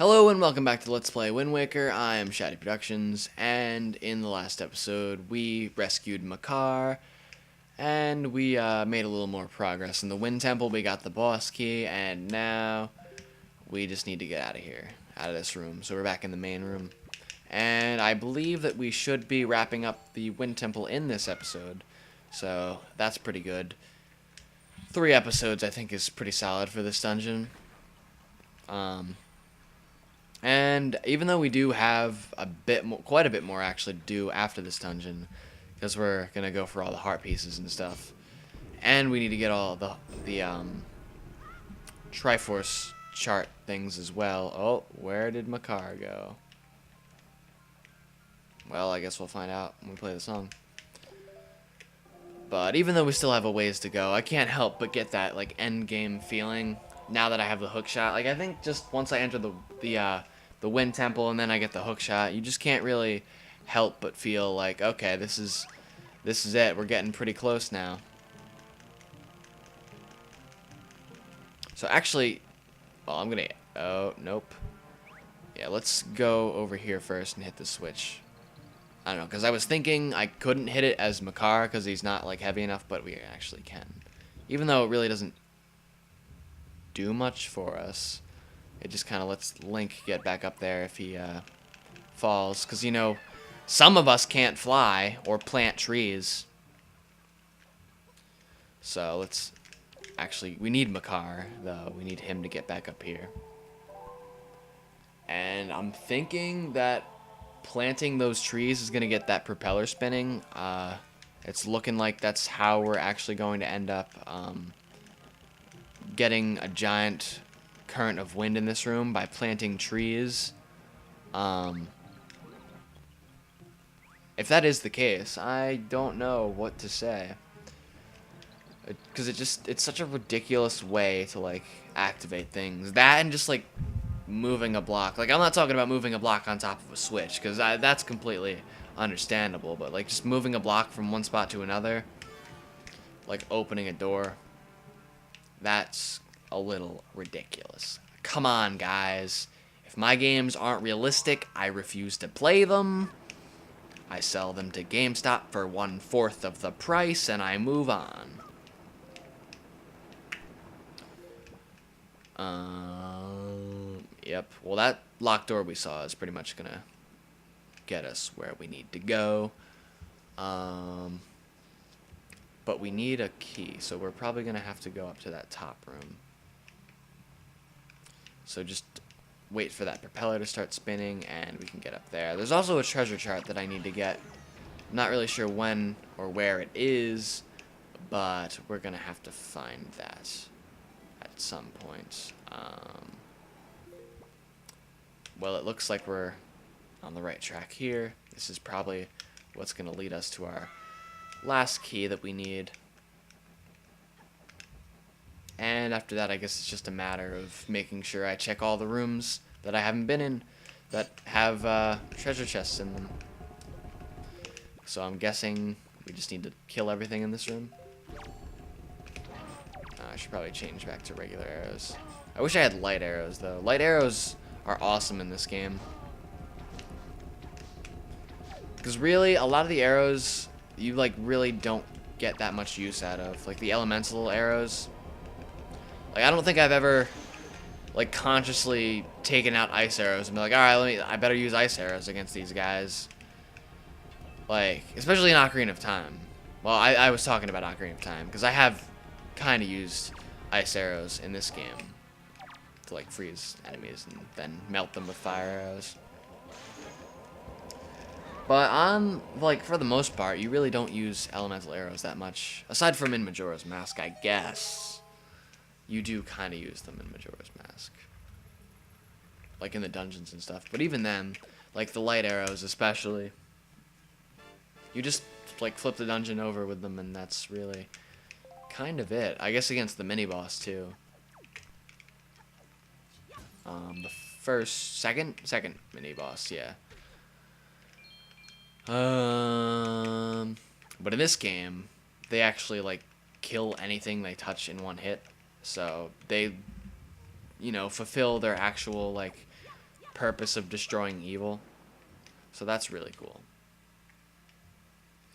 Hello and welcome back to Let's Play Wind Waker. I am Shady Productions, and in the last episode we rescued Makar, and we made a little more progress in the Wind Temple. We got the boss key, and now we just need to get out of here, out of this room. So we're back in the main room, and I believe that we should be wrapping up the Wind Temple in this episode, so that's pretty good. 3 episodes I think is pretty solid for this dungeon. And even though we do have a bit more, quite a bit more actually to do after this dungeon, because we're gonna go for all the heart pieces and stuff, and we need to get all the Triforce chart things as well. Oh, where did Makar go? Well, I guess we'll find out when we play the song. But even though we still have a ways to go, I can't help but get that like end game feeling now that I have the hook shot. Like I think just once I enter the Wind Temple and then I get the hook shot, you just can't really help but feel like, okay, this is it. We're getting pretty close now. So actually, well, I'm gonna, oh, nope. Yeah, let's go over here first and hit the switch. I don't know, because I was thinking I couldn't hit it as Makar because he's not like heavy enough, but we actually can. Even though it really doesn't do much for us. It just kind of lets Link get back up there if he falls. Because, you know, some of us can't fly or plant trees. So let's... Actually, we need Makar, though. We need him to get back up here. And I'm thinking that planting those trees is going to get that propeller spinning. It's looking like that's how we're actually going to end up getting a giant current of wind in this room by planting trees. If that is the case, I don't know what to say, because it's such a ridiculous way to like activate things. That and just like moving a block. Like I'm not talking about moving a block on top of a switch, because that's completely understandable, but like just moving a block from one spot to another, like opening a door, that's a little ridiculous. Come on, guys. If my games aren't realistic, I refuse to play them. I sell them to GameStop for 1/4 of the price, and I move on. Yep. Well, that locked door we saw is pretty much gonna get us where we need to go. But we need a key, so we're probably gonna have to go up to that top room. So just wait for that propeller to start spinning and we can get up there. There's also a treasure chart that I need to get. I'm not really sure when or where it is, but we're gonna have to find that at some point. Well, it looks like we're on the right track here. This is probably what's gonna lead us to our last key that we need. And after that, I guess it's just a matter of making sure I check all the rooms that I haven't been in that have treasure chests in them. So I'm guessing we just need to kill everything in this room. I should probably change back to regular arrows. I wish I had light arrows, though. Light arrows are awesome in this game. Because really, a lot of the arrows, you like really don't get that much use out of. Like the elemental arrows. Like, I don't think I've ever, like, consciously taken out ice arrows and be like, alright, I better use ice arrows against these guys. Like, especially in Ocarina of Time. Well, I was talking about Ocarina of Time, because I have kind of used ice arrows in this game to, like, freeze enemies and then melt them with fire arrows. But on, like, for the most part, you really don't use elemental arrows that much. Aside from in Majora's Mask, I guess. You do kind of use them in Majora's Mask. Like in the dungeons and stuff. But even then, like the light arrows especially, you just like flip the dungeon over with them and that's really kind of it. I guess against the mini-boss too. The second mini-boss, yeah. But in this game, they actually like kill anything they touch in one hit. So they, you know, fulfill their actual, like, purpose of destroying evil. So that's really cool.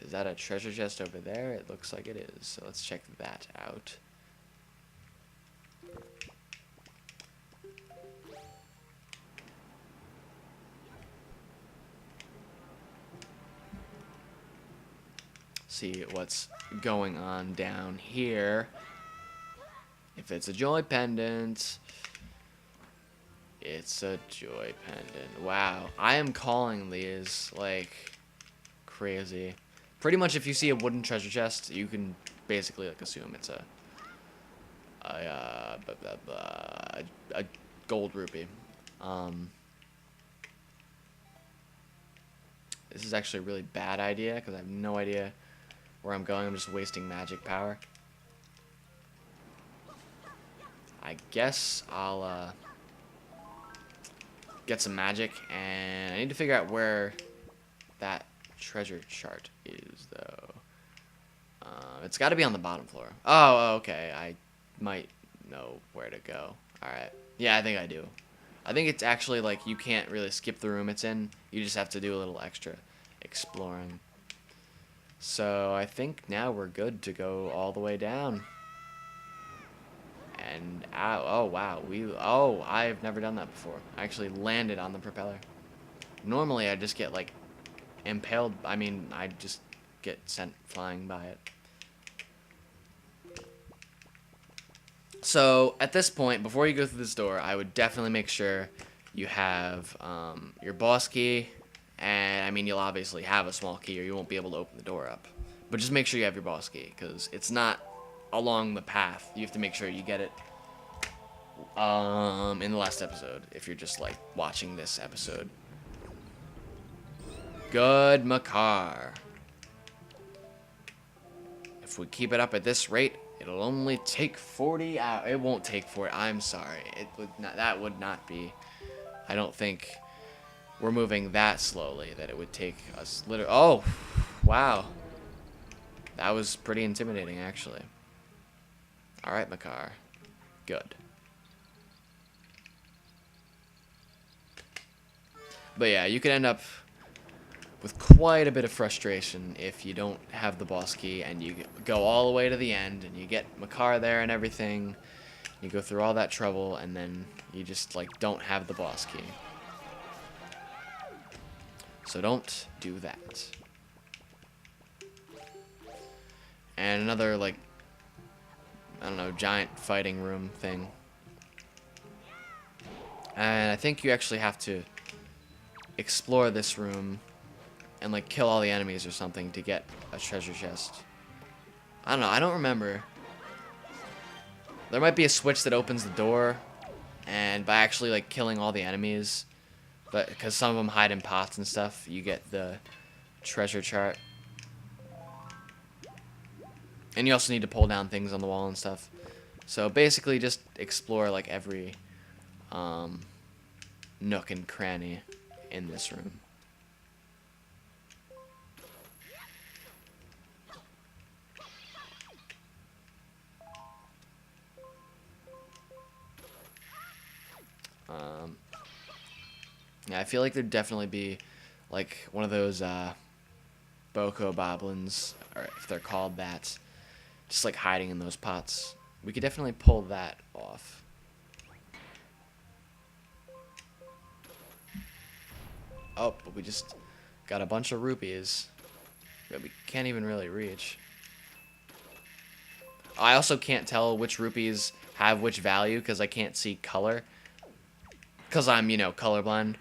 Is that a treasure chest over there? It looks like it is. So let's check that out. See what's going on down here. If it's a joy pendant, it's a joy pendant. Wow, I am calling these like crazy. Pretty much, if you see a wooden treasure chest, you can basically like assume it's a gold rupee. This is actually a really bad idea because I have no idea where I'm going. I'm just wasting magic power. I guess I'll get some magic, and I need to figure out where that treasure chart is, though. It's got to be on the bottom floor. Oh, okay. I might know where to go. Alright. Yeah, I think I do. I think it's actually like you can't really skip the room it's in. You just have to do a little extra exploring. So I think now we're good to go all the way down. And ow, oh wow, I've never done that before. I actually landed on the propeller. Normally I just get like impaled. I mean, I just get sent flying by it. So at this point, before you go through this door, I would definitely make sure you have your boss key, and I mean you'll obviously have a small key or you won't be able to open the door up. But just make sure you have your boss key, because it's not along the path. You have to make sure you get it in the last episode, if you're just like watching this episode. Good Makar. If we keep it up at this rate, it'll only take 40 hours. It won't take 40. I'm sorry. It would not. That would not be. I don't think we're moving that slowly that it would take us literally. Oh, wow. That was pretty intimidating, actually. All right, Makar. Good. But yeah, you could end up with quite a bit of frustration if you don't have the boss key and you go all the way to the end and you get Makar there and everything. You go through all that trouble and then you just like don't have the boss key. So don't do that. And another like, I don't know, giant fighting room thing. And I think you actually have to explore this room and like kill all the enemies or something to get a treasure chest. I don't know, I don't remember. There might be a switch that opens the door, and by actually like killing all the enemies, but because some of them hide in pots and stuff, you get the treasure chart. And you also need to pull down things on the wall and stuff. So basically just explore like every nook and cranny in this room. Yeah, I feel like there'd definitely be like one of those Boko Boblins, or if they're called that, just like hiding in those pots. We could definitely pull that off. Oh, but we just got a bunch of rupees that we can't even really reach. I also can't tell which rupees have which value because I can't see color. Because I'm, you know, colorblind.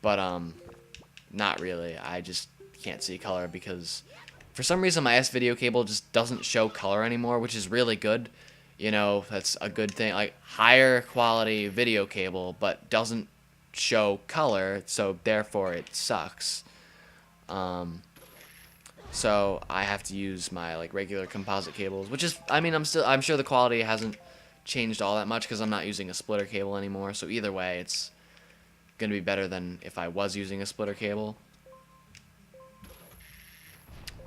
But, not really. I just can't see color because for some reason my S-video cable just doesn't show color anymore, which is really good. You know, that's a good thing. Like, higher quality video cable, but doesn't show color, so therefore it sucks. So I have to use my, like, regular composite cables, which is, I mean, I'm sure the quality hasn't changed all that much because I'm not using a splitter cable anymore, so either way, it's gonna be better than if I was using a splitter cable.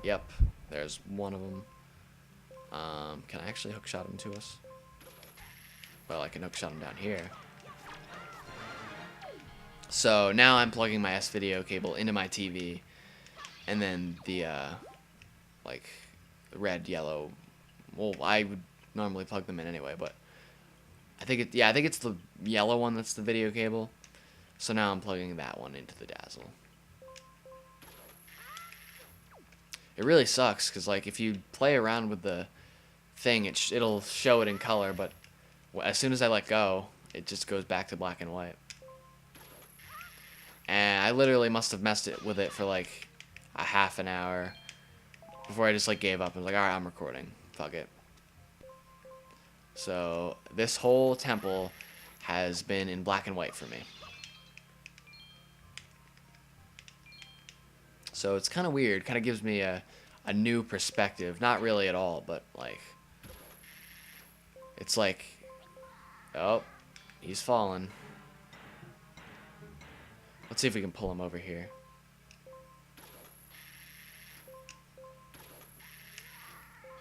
Yep, there's one of them. Can I actually hookshot him to us? Well, I can hookshot him down here. So now I'm plugging my S-video cable into my TV, and then the like red, yellow. Well, I would normally plug them in anyway, but I think I think it's the yellow one that's the video cable. So now I'm plugging that one into the Dazzle. It really sucks because like if you play around with the thing, it'll show it in color, but as soon as I let go, it just goes back to black and white. And I literally must have messed it with it for like a half an hour before I just like gave up and was like, all right, I'm recording. Fuck it. So this whole temple has been in black and white for me. So it's kind of weird. Kind of gives me a new perspective. Not really at all, but like it's like, oh, he's fallen. Let's see if we can pull him over here.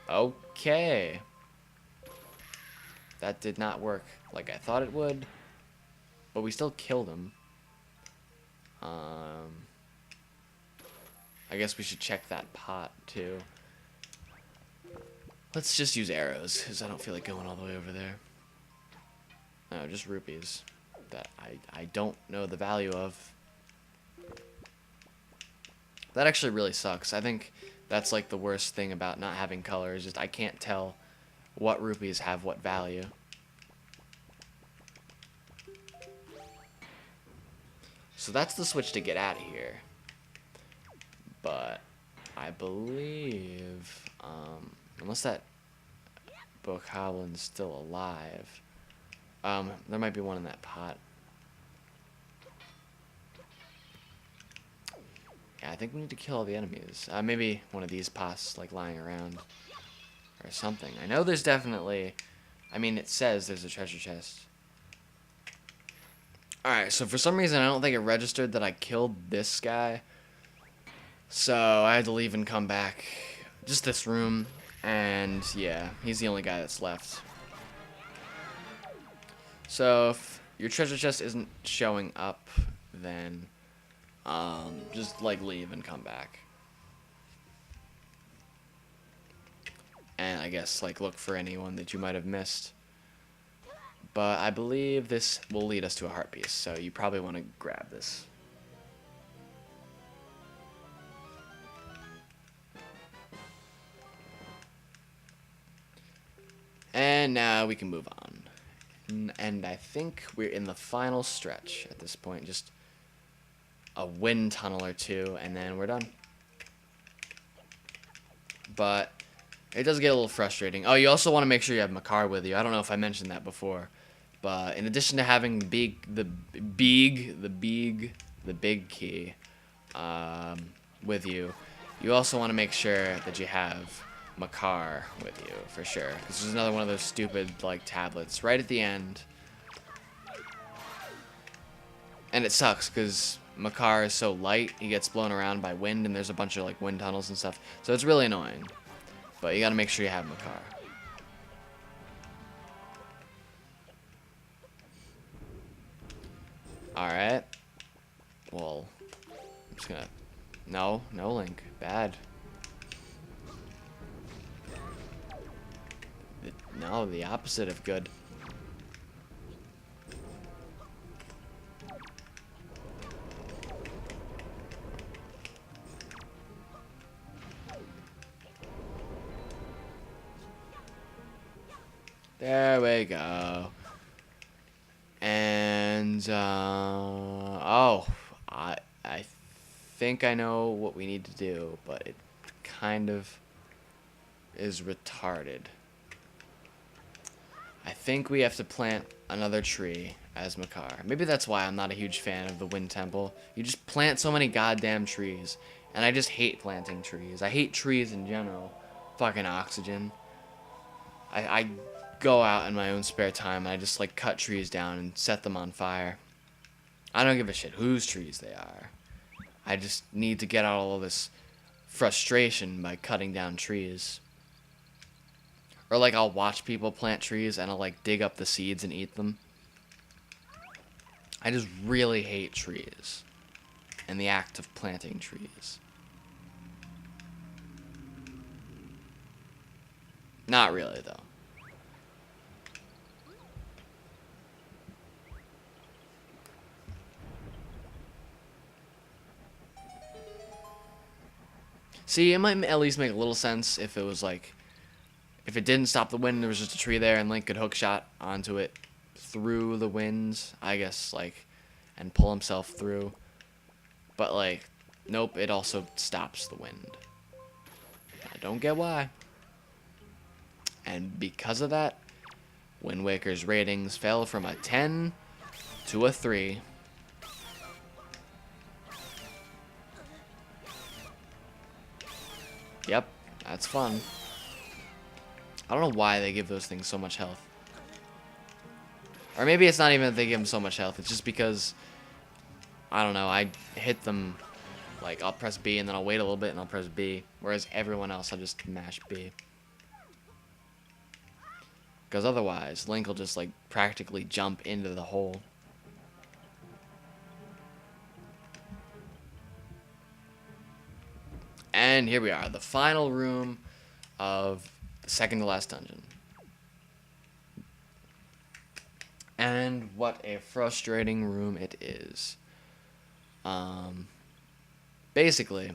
Okay. That did not work like I thought it would. But we still killed him. I guess we should check that pot, too. Let's just use arrows, because I don't feel like going all the way over there. No, just rupees. That I don't know the value of. That actually really sucks. I think that's like the worst thing about not having color, is just I can't tell what rupees have what value. So that's the switch to get out of here. But I believe, unless that Bokoblin is still alive, there might be one in that pot. Yeah, I think we need to kill all the enemies. Maybe one of these pots, like, lying around or something. I know there's definitely, I mean, it says there's a treasure chest. Alright, so for some reason I don't think it registered that I killed this guy. So I had to leave and come back. Just this room. And yeah, he's the only guy that's left. So if your treasure chest isn't showing up, then just like leave and come back. And I guess like look for anyone that you might have missed. But I believe this will lead us to a heart piece, so you probably want to grab this. And now we can move on. And I think we're in the final stretch at this point. Just a wind tunnel or two, and then we're done. But it does get a little frustrating. Oh, you also want to make sure you have Makar with you. I don't know if I mentioned that before. But in addition to having the big key with you, you also want to make sure that you have Makar with you for sure. This is another one of those stupid like tablets right at the end, and it sucks because Makar is so light. He gets blown around by wind, and there's a bunch of like wind tunnels and stuff. So it's really annoying. But you got to make sure you have Makar. Alright. Well, I'm just gonna... No link. Bad. No, the opposite of good. There we go. And, oh, I think I know what we need to do, but it kind of is retarded. I think we have to plant another tree as Makar. Maybe that's why I'm not a huge fan of the Wind Temple. You just plant so many goddamn trees, and I just hate planting trees. I hate trees in general. Fucking oxygen. I go out in my own spare time and I just like cut trees down and set them on fire. I don't give a shit whose trees they are. I just need to get out all of this frustration by cutting down trees. Or like I'll watch people plant trees and I'll like dig up the seeds and eat them. I just really hate trees and the act of planting trees. Not really, though. See, it might at least make a little sense if it was like, if it didn't stop the wind, there was just a tree there, and Link could hookshot onto it through the winds, I guess, like, and pull himself through. But, like, nope, it also stops the wind. I don't get why. And because of that, Wind Waker's ratings fell from a 10 to a 3. Yep, that's fun. I don't know why they give those things so much health. Or maybe it's not even that they give them so much health. It's just because, I don't know, I hit them, like, I'll press B and then I'll wait a little bit and I'll press B. Whereas everyone else, I'll just mash B. Because otherwise, Link will just, like, practically jump into the hole. And here we are, the final room of the second to last dungeon. And what a frustrating room it is. Basically,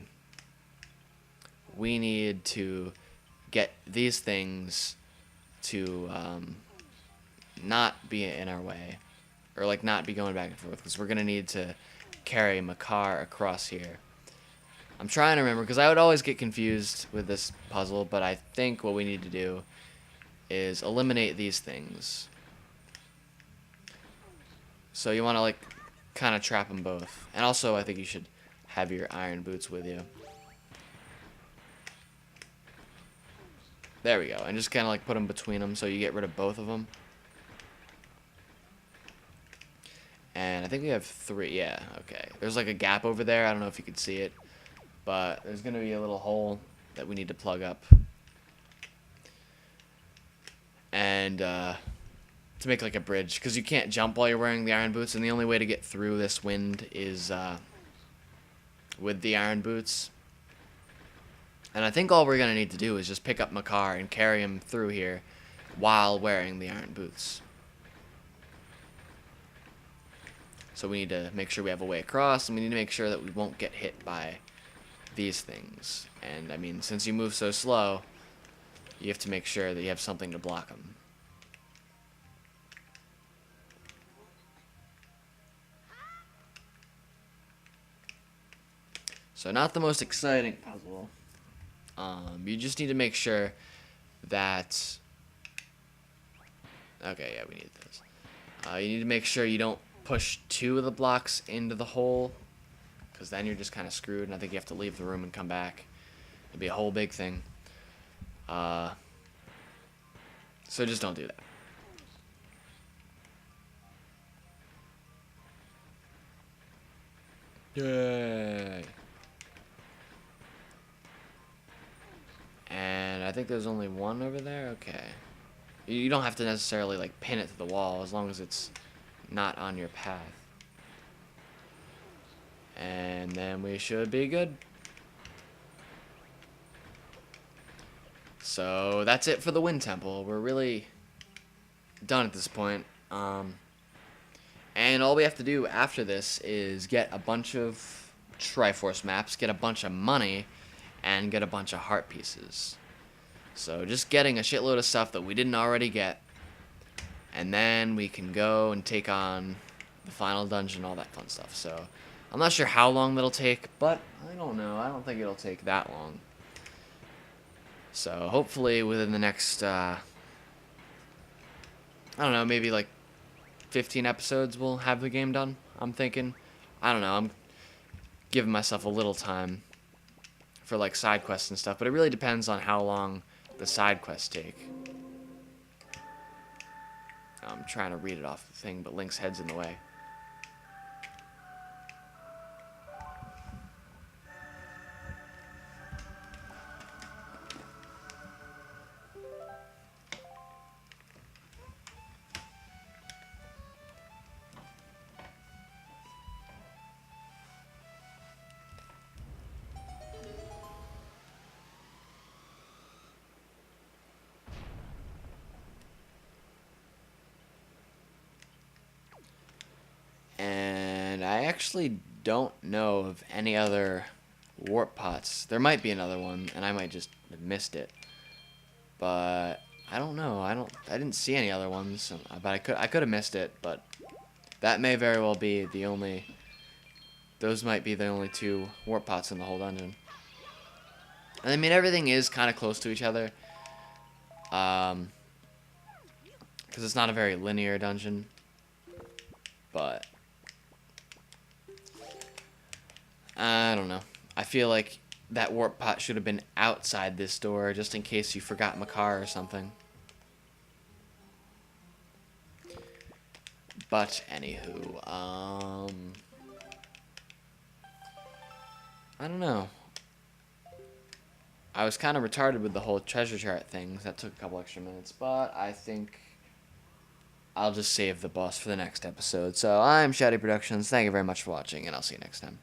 we need to get these things to not be in our way, or like not be going back and forth, because we're gonna need to carry Makar across here. I'm trying to remember, because I would always get confused with this puzzle, but I think what we need to do is eliminate these things. So you want to, like, kind of trap them both. And also, I think you should have your iron boots with you. There we go. And just kind of, like, put them between them so you get rid of both of them. And I think we have 3. Yeah, okay. There's, like, a gap over there. I don't know if you can see it. But there's going to be a little hole that we need to plug up. And, to make like a bridge, because you can't jump while you're wearing the iron boots, and the only way to get through this wind is with the iron boots. And I think all we're going to need to do is just pick up Makar and carry him through here while wearing the iron boots. So we need to make sure we have a way across, and we need to make sure that we won't get hit by these things. And I mean, since you move so slow, you have to make sure that you have something to block them. So not the most exciting puzzle. You just need to make sure that... Okay, yeah, we need this. You need to make sure you don't push 2 of the blocks into the hole, because then you're just kind of screwed, and I think you have to leave the room and come back. It'll be a whole big thing. So just don't do that. Yay! And I think there's only one over there. Okay. You don't have to necessarily like pin it to the wall as long as it's not on your path. And then we should be good. So that's it for the Wind Temple. We're really done at this point. And all we have to do after this is get a bunch of Triforce maps, get a bunch of money, and get a bunch of heart pieces. So just getting a shitload of stuff that we didn't already get, and then we can go and take on the final dungeon, all that fun stuff. So I'm not sure how long that'll take, but I don't know. I don't think it'll take that long. So hopefully within the next, I don't know, maybe like 15 episodes we'll have the game done, I'm thinking. I don't know, I'm giving myself a little time for like side quests and stuff, but it really depends on how long the side quests take. I'm trying to read it off the thing, but Link's head's in the way. actually don't know of any other warp pots. There might be another one, and I might just have missed it. But I don't know. I didn't see any other ones. But I could have missed it. But that may very well be the only. Those might be the only two warp pots in the whole dungeon. And I mean, everything is kind of close to each other. Because it's not a very linear dungeon. But I don't know. I feel like that warp pot should have been outside this door, just in case you forgot my car or something. But anywho, I don't know. I was kind of retarded with the whole treasure chart things. That took a couple extra minutes, but I think I'll just save the boss for the next episode. So I'm Shady Productions. Thank you very much for watching, and I'll see you next time.